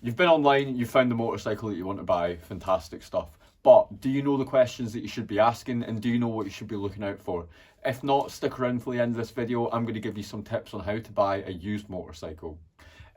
You've been online, you found the motorcycle that you want to buy, fantastic stuff. But do you know the questions that you should be asking, and do you know what you should be looking out for? If not, stick around for the end of this video. I'm going to give you some tips on how to buy a used motorcycle.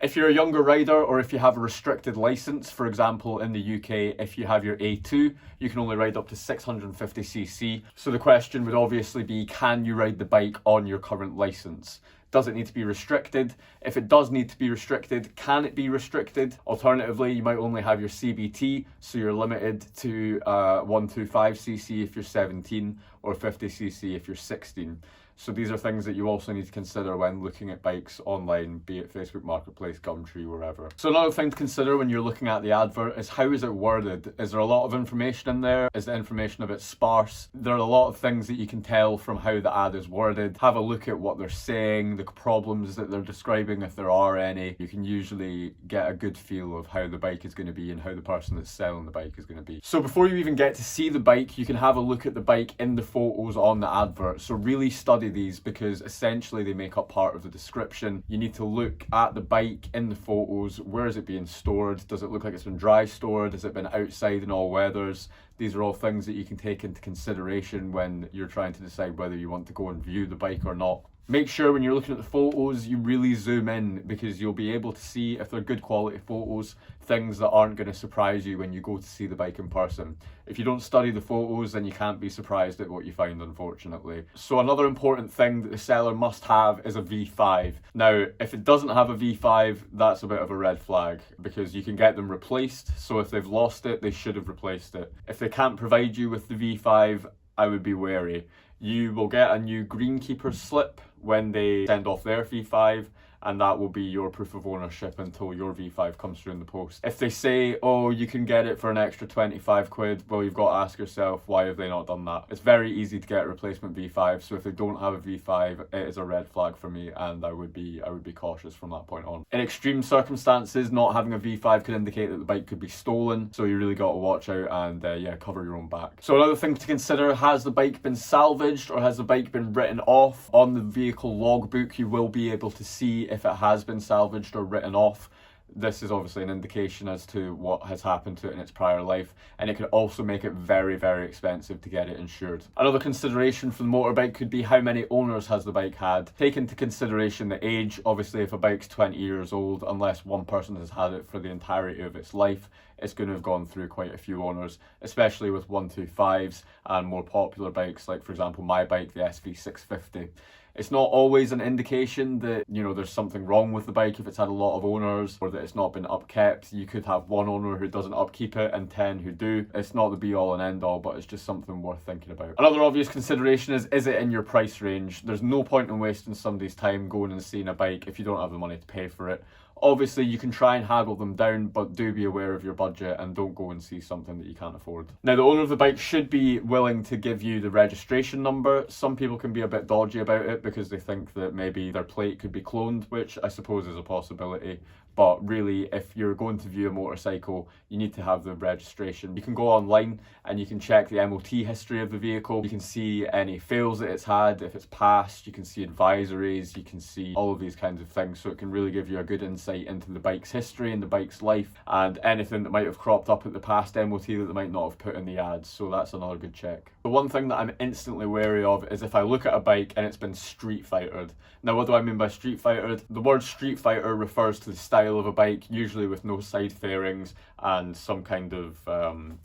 If you're a younger rider, or if you have a restricted license, for example in the UK, if you have your A2, you can only ride up to 650cc. So the question would obviously be, can you ride the bike on your current license? Does it need to be restricted? If it does need to be restricted, can it be restricted? Alternatively, you might only have your CBT, so you're limited to 125cc if you're 17 or 50cc if you're 16. So these are things that you also need to consider when looking at bikes online, be it Facebook Marketplace, Gumtree, wherever. So another thing to consider when you're looking at the advert is, how is it worded? Is there a lot of information in there? Is the information a bit sparse? There are a lot of things that you can tell from how the ad is worded. Have a look at what they're saying, the problems that they're describing, if there are any. You can usually get a good feel of how the bike is going to be and how the person that's selling the bike is going to be. So before you even get to see the bike, you can have a look at the bike in the photos on the advert. So really study these, because essentially they make up part of the description. You need to look at the bike in the photos. Where is it being stored? Does it look like it's been dry stored? Has it been outside in all weathers? These are all things that you can take into consideration when you're trying to decide whether you want to go and view the bike or not. Make sure when you're looking at the photos, you really zoom in, because you'll be able to see, if they're good quality photos, things that aren't going to surprise you when you go to see the bike in person. If you don't study the photos, then you can't be surprised at what you find, unfortunately. So another important thing that the seller must have is a V5. Now, if it doesn't have a V5, that's a bit of a red flag, because you can get them replaced. So if they've lost it, they should have replaced it. If they can't provide you with the V5, I would be wary. You will get a new greenkeeper slip when they send off their V5, and that will be your proof of ownership until your V5 comes through in the post. If they say, oh, you can get it for an extra 25 quid, well, you've got to ask yourself, why have they not done that? It's very easy to get a replacement V5, so if they don't have a V5, it is a red flag for me, and I would be cautious from that point on. In extreme circumstances, not having a V5 could indicate that the bike could be stolen, so you really got to watch out and yeah, cover your own back. So another thing to consider, has the bike been salvaged, or has the bike been written off? On the vehicle logbook, you will be able to see if it has been salvaged or written off. This is obviously an indication as to what has happened to it in its prior life, and it could also make it very, very expensive to get it insured. Another consideration for the motorbike could be, how many owners has the bike had? Take into consideration the age. Obviously, if a bike's 20 years old, unless one person has had it for the entirety of its life, it's going to have gone through quite a few owners, especially with 125s and more popular bikes, like for example my bike, the SV650. It's not always an indication that, you know, there's something wrong with the bike if it's had a lot of owners, or that it's not been upkept. You could have one owner who doesn't upkeep it and 10 who do. It's not the be all and end all, but it's just something worth thinking about. Another obvious consideration is it in your price range? There's no point in wasting somebody's time going and seeing a bike if you don't have the money to pay for it. Obviously, you can try and haggle them down, but do be aware of your budget and don't go and see something that you can't afford. Now, the owner of the bike should be willing to give you the registration number. Some people can be a bit dodgy about it because they think that maybe their plate could be cloned, which I suppose is a possibility. But really, if you're going to view a motorcycle, you need to have the registration. You can go online and you can check the MOT history of the vehicle. You can see any fails that it's had, if it's passed. You can see advisories, you can see all of these kinds of things. So it can really give you a good insight into the bike's history and the bike's life, and anything that might have cropped up at the past MOT that they might not have put in the ads. So that's another good check. The one thing that I'm instantly wary of is if I look at a bike and it's been street fightered. Now, what do I mean by street fightered? The word street fighter refers to the style of a bike, usually with no side fairings and some kind of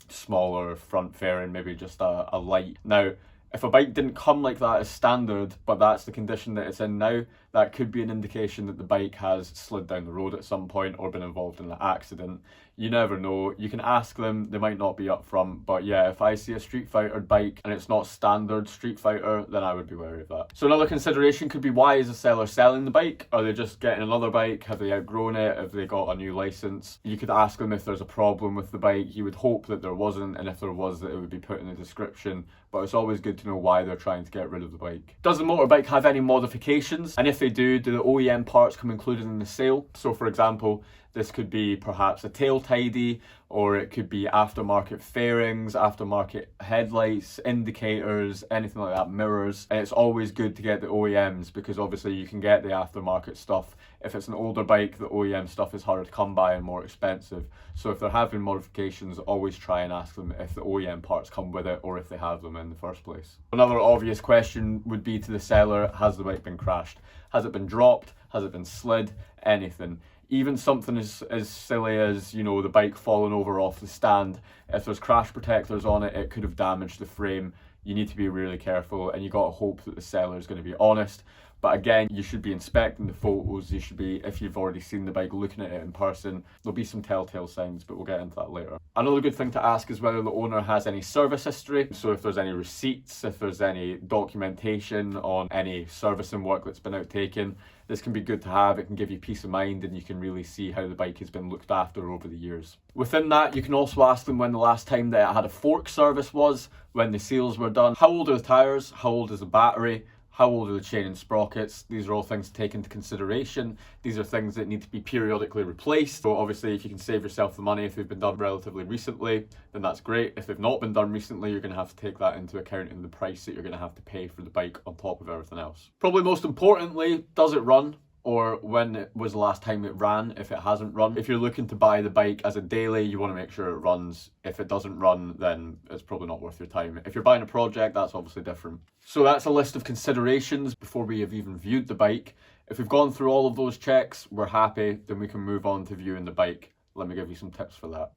smaller front fairing, maybe just a light. Now, if a bike didn't come like that as standard, but that's the condition that it's in now, that could be an indication that the bike has slid down the road at some point or been involved in an accident. You never know. You can ask them, they might not be upfront, but yeah, if I see a Street Fighter bike and it's not standard Street Fighter, then I would be wary of that. So another consideration could be, why is the seller selling the bike? Are they just getting another bike? Have they outgrown it? Have they got a new license? You could ask them if there's a problem with the bike. You would hope that there wasn't, and if there was, that it would be put in the description, but it's always good to know why they're trying to get rid of the bike. Does the motorbike have any modifications? And if they do the OEM parts come included in the sale? So for example, This could be perhaps a tail tidy, or it could be aftermarket fairings, aftermarket headlights, indicators, anything like that, mirrors. And it's always good to get the OEMs, because obviously you can get the aftermarket stuff. If it's an older bike, the OEM stuff is harder to come by and more expensive. So if they're having modifications, always try and ask them if the OEM parts come with it or if they have them in the first place. Another obvious question would be to the seller, has the bike been crashed? Has it been dropped? Has it been slid? Anything. Even something as silly as, you know, the bike falling over off the stand. If there's crash protectors on it, it could have damaged the frame. You need to be really careful, and you got to hope that the seller is going to be honest. But again, you should be inspecting the photos. You should be, if you've already seen the bike, looking at it in person. There'll be some telltale signs, but we'll get into that later. Another good thing to ask is whether the owner has any service history. So if there's any receipts, if there's any documentation on any servicing work that's been outtaken, this can be good to have. It can give you peace of mind, and you can really see how the bike has been looked after over the years. Within that, you can also ask them when the last time that it had a fork service was, when the seals were done. How old are the tyres? How old is the battery? How old are the chain and sprockets? These are all things to take into consideration. These are things that need to be periodically replaced. So obviously, if you can save yourself the money, if they've been done relatively recently, then that's great. If they've not been done recently, you're going to have to take that into account in the price that you're going to have to pay for the bike on top of everything else. Probably most importantly, does it run? Or when it was the last time it ran, if it hasn't run. If you're looking to buy the bike as a daily, you want to make sure it runs. If it doesn't run, then it's probably not worth your time. If you're buying a project, that's obviously different. So that's a list of considerations before we have even viewed the bike. If we've gone through all of those checks, we're happy, then we can move on to viewing the bike. Let me give you some tips for that.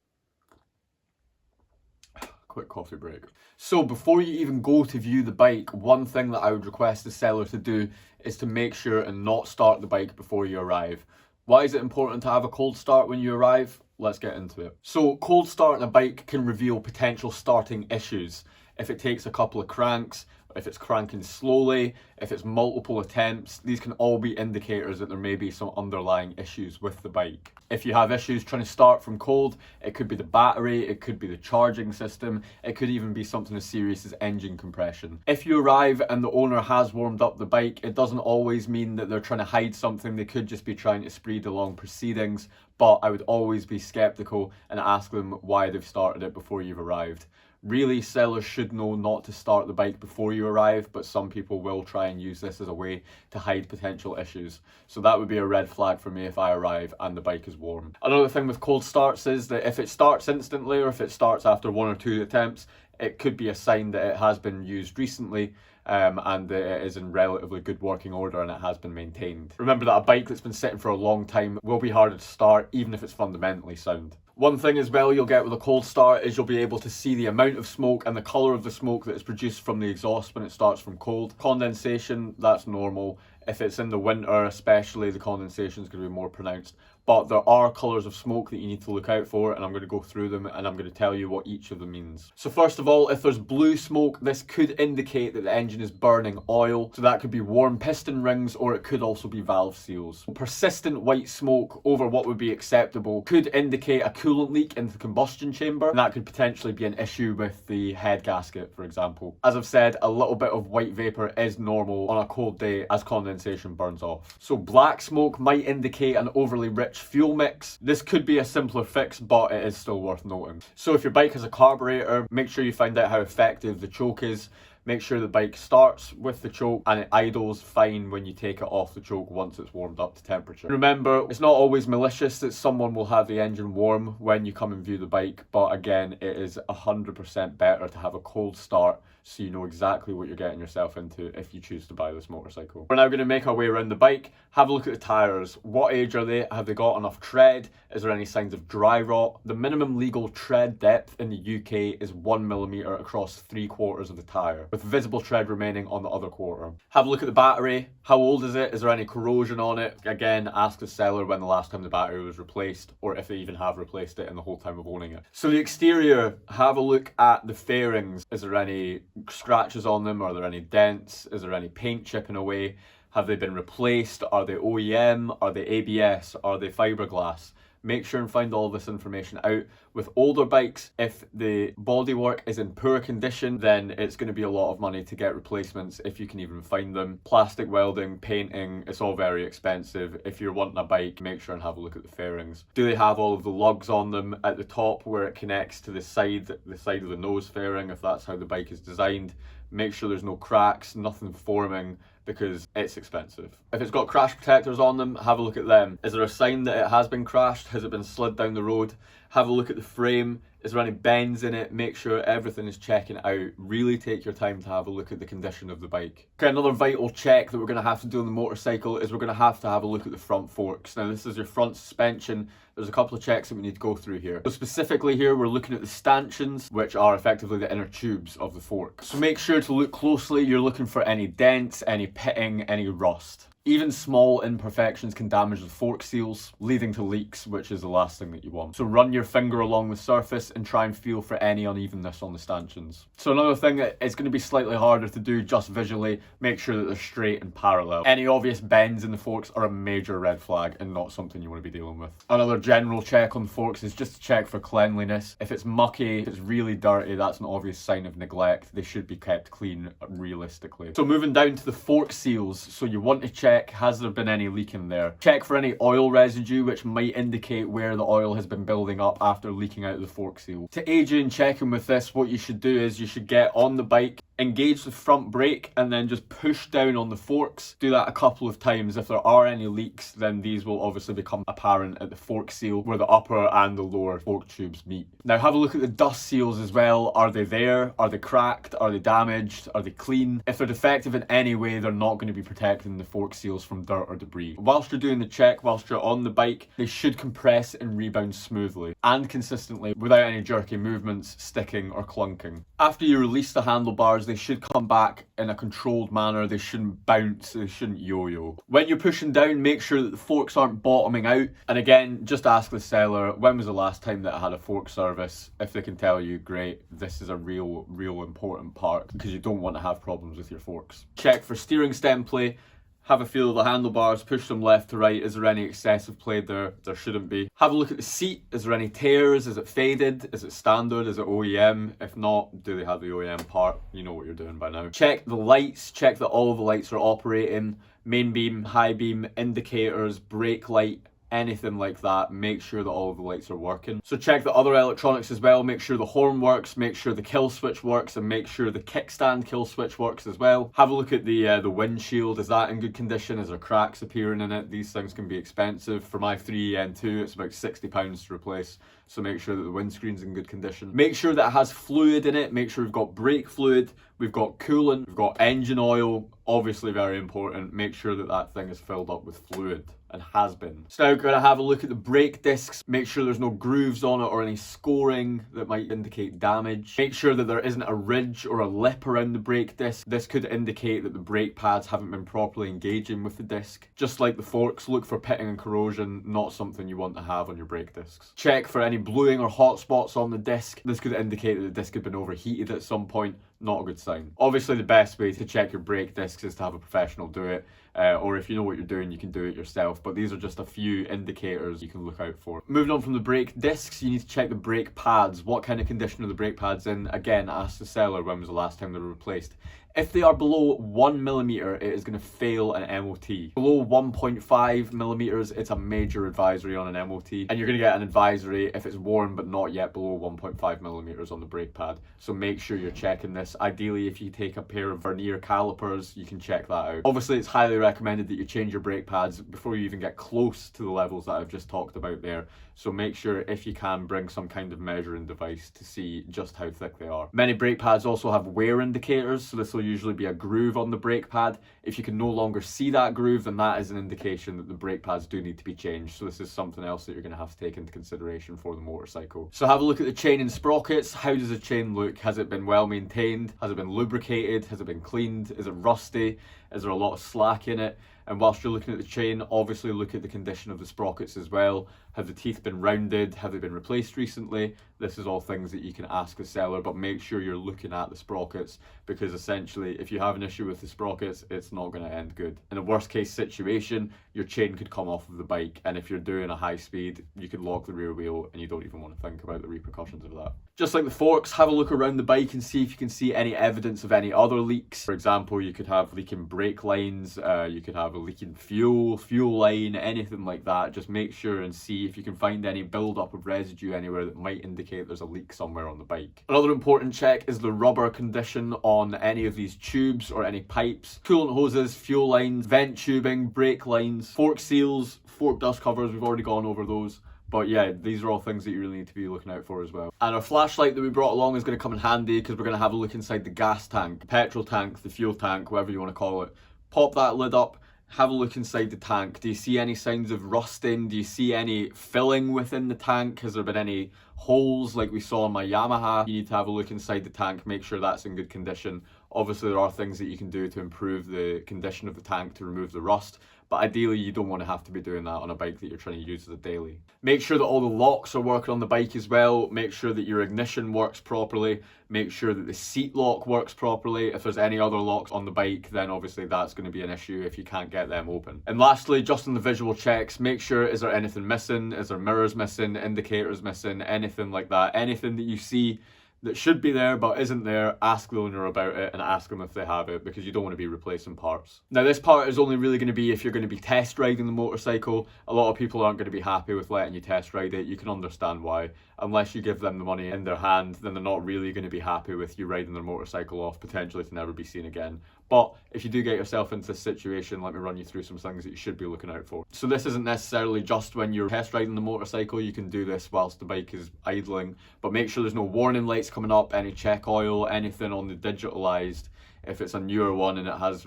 Quick coffee break. So before you even go to view the bike, one thing that I would request the seller to do is to make sure and not start the bike before you arrive. Why is it important to have a cold start when you arrive? Let's get into it. So cold starting a bike can reveal potential starting issues. If it takes a couple of cranks, if it's cranking slowly, if it's multiple attempts, these can all be indicators that there may be some underlying issues with the bike. If you have issues trying to start from cold, it could be the battery, it could be the charging system, it could even be something as serious as engine compression. If you arrive and the owner has warmed up the bike, it doesn't always mean that they're trying to hide something. They could just be trying to speed along proceedings, but I would always be skeptical and ask them why they've started it before you've arrived. Really, sellers should know not to start the bike before you arrive, but some people will try and use this as a way to hide potential issues. So that would be a red flag for me if I arrive and the bike is warm. Another thing with cold starts is that if it starts instantly or if it starts after 1 or 2 attempts, it could be a sign that it has been used recently and that it is in relatively good working order and it has been maintained. Remember that a bike that's been sitting for a long time will be harder to start even if it's fundamentally sound. One thing as well you'll get with a cold start is you'll be able to see the amount of smoke and the colour of the smoke that is produced from the exhaust when it starts from cold. Condensation, that's normal. If it's in the winter especially, the condensation is going to be more pronounced. But there are colours of smoke that you need to look out for, and I'm going to go through them and I'm going to tell you what each of them means. So first of all, if there's blue smoke, this could indicate that the engine is burning oil. So that could be warm piston rings, or it could also be valve seals. Persistent white smoke over what would be acceptable could indicate a coolant leak into the combustion chamber, and that could potentially be an issue with the head gasket, for example. As I've said, a little bit of white vapour is normal on a cold day as condensation burns off. So black smoke might indicate an overly rich fuel mix. This could be a simpler fix, but it is still worth noting. So if your bike has a carburetor, make sure you find out how effective the choke is. Make sure the bike starts with the choke and it idles fine when you take it off the choke once it's warmed up to temperature. Remember, it's not always malicious that someone will have the engine warm when you come and view the bike, but again, it is 100% better to have a cold start so you know exactly what you're getting yourself into if you choose to buy this motorcycle. We're now going to make our way around the bike, have a look at the tyres. What age are they? Have they got enough tread? Is there any signs of dry rot? The minimum legal tread depth in the UK is 1mm across 3/4 of the tyre, with visible tread remaining on the other quarter. Have a look at the battery. How old is it? Is there any corrosion on it? Again, ask the seller when the last time the battery was replaced, or if they even have replaced it in the whole time of owning it. So the exterior, have a look at the fairings. Is there any scratches on them? Are there any dents? Is there any paint chipping away? Have they been replaced? Are they OEM? Are they ABS? Are they fiberglass? Make sure and find all this information out. With older bikes, if the bodywork is in poor condition, then it's going to be a lot of money to get replacements if you can even find them. Plastic welding, painting, it's all very expensive. If you're wanting a bike, make sure and have a look at the fairings. Do they have all of the lugs on them at the top where it connects to the side of the nose fairing, if that's how the bike is designed? Make sure there's no cracks, nothing forming, because it's expensive. If it's got crash protectors on them, have a look at them. Is there a sign that it has been crashed? Has it been slid down the road? Have a look at the frame. Is there any bends in it? Make sure everything is checking out. Really take your time to have a look at the condition of the bike. Okay, another vital check that we're going to have to do on the motorcycle is we're going to have a look at the front forks. Now, this is your front suspension. There's a couple of checks that we need to go through here. So specifically here, we're looking at the stanchions, which are effectively the inner tubes of the fork. So make sure to look closely. You're looking for any dents, any pitting, any rust. Even small imperfections can damage the fork seals, leading to leaks, which is the last thing that you want. So run your finger along the surface and try and feel for any unevenness on the stanchions. So another thing that is going to be slightly harder to do just visually, make sure that they're straight and parallel. Any obvious bends in the forks are a major red flag and not something you want to be dealing with. Another general check on the forks is just to check for cleanliness. If it's mucky, if it's really dirty, that's an obvious sign of neglect. They should be kept clean realistically. So moving down to the fork seals, so you want to check, has there been any leak in there? Check for any oil residue, which might indicate where the oil has been building up after leaking out of the fork seal. To aid you in checking with this, what you should do is you should get on the bike, engage the front brake, and then just push down on the forks. Do that a couple of times. If there are any leaks, then these will obviously become apparent at the fork seal where the upper and the lower fork tubes meet. Now have a look at the dust seals as well. Are they there? Are they cracked? Are they damaged? Are they clean? If they're defective in any way, they're not going to be protecting the fork seals from dirt or debris. Whilst you're doing the check, whilst you're on the bike, they should compress and rebound smoothly and consistently without any jerky movements, sticking or clunking. After you release the handlebars, they should come back in a controlled manner. They shouldn't bounce, they shouldn't yo-yo. When you're pushing down, make sure that the forks aren't bottoming out. And again, just ask the seller, when was the last time that I had a fork service? If they can tell you, great, this is a real important part, because you don't want to have problems with your forks. Check for steering stem play. Have a feel of the handlebars, push them left to right. Is there any excessive play there? There shouldn't be. Have a look at the seat. Is there any tears? Is it faded? Is it standard? Is it OEM? If not, do they have the OEM part? You know what you're doing by now. Check the lights. Check that all of the lights are operating. Main beam, high beam, indicators, brake light, anything like that. Make sure that all of the lights are working. So check the other electronics as well. Make sure the horn works, make sure the kill switch works, and make sure the kickstand kill switch works as well. Have a look at the windshield. Is that in good condition? Is there cracks appearing in it? These things can be expensive. For my 3EN2, it's about £60 to replace. So make sure that the windscreen's in good condition. Make sure that it has fluid in it. Make sure we've got brake fluid, we've got coolant, we've got engine oil. Obviously very important. Make sure that that thing is filled up with fluid, and has been. So now we're going to have a look at the brake discs. Make sure there's no grooves on it or any scoring that might indicate damage. Make sure that there isn't a ridge or a lip around the brake disc. This could indicate that the brake pads haven't been properly engaging with the disc. Just like the forks, look for pitting and corrosion, not something you want to have on your brake discs. Check for any bluing or hot spots on the disc. This could indicate that the disc had been overheated at some point. Not a good sign. Obviously the best way to check your brake discs is to have a professional do it, or if you know what you're doing, you can do it yourself, but these are just a few indicators you can look out for. Moving on from the brake discs, you need to check the brake pads. What kind of condition are the brake pads in? Again, ask the seller when was the last time they were replaced. If they are below 1mm, it is going to fail an MOT. Below 1.5mm, it's a major advisory on an MOT. And you're going to get an advisory if it's worn but not yet below 1.5mm on the brake pad. So make sure you're checking this. Ideally, if you take a pair of vernier calipers, you can check that out. Obviously, it's highly recommended that you change your brake pads before you even get close to the levels that I've just talked about there. So make sure, if you can, bring some kind of measuring device to see just how thick they are. Many brake pads also have wear indicators, so this will usually be a groove on the brake pad. If you can no longer see that groove, then that is an indication that the brake pads do need to be changed. So this is something else that you're going to have to take into consideration for the motorcycle. So have a look at the chain and sprockets. How does the chain look? Has it been well maintained? Has it been lubricated? Has it been cleaned? Is it rusty? Is there a lot of slack in it? And whilst you're looking at the chain, obviously look at the condition of the sprockets as well. Have the teeth been rounded? Have they been replaced recently? This is all things that you can ask the seller, but make sure you're looking at the sprockets, because essentially if you have an issue with the sprockets, it's not going to end good. In a worst case situation, your chain could come off of the bike, and if you're doing a high speed, you could lock the rear wheel and you don't even want to think about the repercussions of that. Just like the forks, have a look around the bike and see if you can see any evidence of any other leaks. For example, you could have leaking brake lines, you could have a leaking fuel line, anything like that. Just make sure and see if you can find any build-up of residue anywhere that might indicate there's a leak somewhere on the bike. Another important check is the rubber condition on any of these tubes or any pipes. Coolant hoses, fuel lines, vent tubing, brake lines, fork seals, fork dust covers, we've already gone over those. But yeah, these are all things that you really need to be looking out for as well. And our flashlight that we brought along is going to come in handy, because we're going to have a look inside the gas tank, the petrol tank, the fuel tank, whatever you want to call it. Pop that lid up, have a look inside the tank. Do you see any signs of rusting? Do you see any filling within the tank? Has there been any holes like we saw on my Yamaha? You need to have a look inside the tank, make sure that's in good condition. Obviously there are things that you can do to improve the condition of the tank to remove the rust, but ideally you don't want to have to be doing that on a bike that you're trying to use as a daily. Make sure that all the locks are working on the bike as well. Make sure that your ignition works properly. Make sure that the seat lock works properly. If there's any other locks on the bike, then obviously that's going to be an issue if you can't get them open. And lastly, just on the visual checks, make sure, is there anything missing? Is there mirrors missing, indicators missing, anything like that? Anything that you see that should be there but isn't there, ask the owner about it and ask them if they have it, because you don't want to be replacing parts. Now this part is only really going to be if you're going to be test riding the motorcycle. A lot of people aren't going to be happy with letting you test ride it. You can understand why. Unless you give them the money in their hand, then they're not really going to be happy with you riding their motorcycle off, potentially to never be seen again. But if you do get yourself into this situation, let me run you through some things that you should be looking out for. So this isn't necessarily just when you're test riding the motorcycle. You can do this whilst the bike is idling, but make sure there's no warning lights coming up, any check oil, anything on the digitalized. If it's a newer one and it has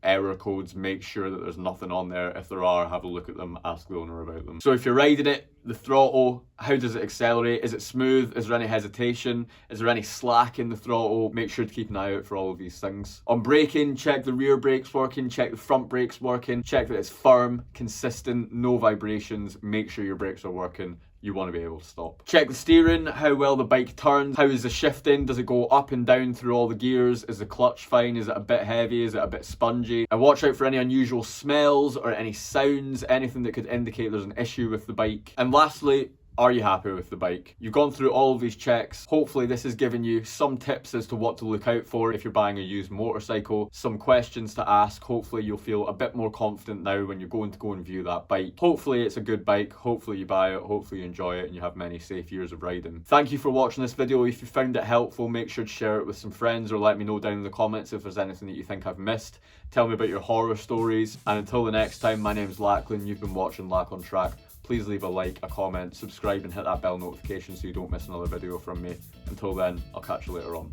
error codes, make sure that there's nothing on there. If there are, have a look at them, ask the owner about them. So if you're riding it, the throttle, how does it accelerate? Is it smooth? Is there any hesitation? Is there any slack in the throttle? Make sure to keep an eye out for all of these things. On braking, check the rear brakes working, check the front brakes working, check that it's firm, consistent, no vibrations. Make sure your brakes are working. You want to be able to stop. Check the steering, how well the bike turns, how is the shifting, does it go up and down through all the gears, is the clutch fine, is it a bit heavy, is it a bit spongy, and watch out for any unusual smells or any sounds, anything that could indicate there's an issue with the bike. And lastly, are you happy with the bike? You've gone through all of these checks. Hopefully this has given you some tips as to what to look out for if you're buying a used motorcycle, some questions to ask. Hopefully you'll feel a bit more confident now when you're going to go and view that bike. Hopefully it's a good bike, hopefully you buy it, hopefully you enjoy it and you have many safe years of riding. Thank you for watching this video. If you found it helpful, make sure to share it with some friends or let me know down in the comments if there's anything that you think I've missed. Tell me about your horror stories, and until the next time, my name's Lachlan, you've been watching Lack on Track. Please leave a like, a comment, subscribe and hit that bell notification so you don't miss another video from me. Until then, I'll catch you later on.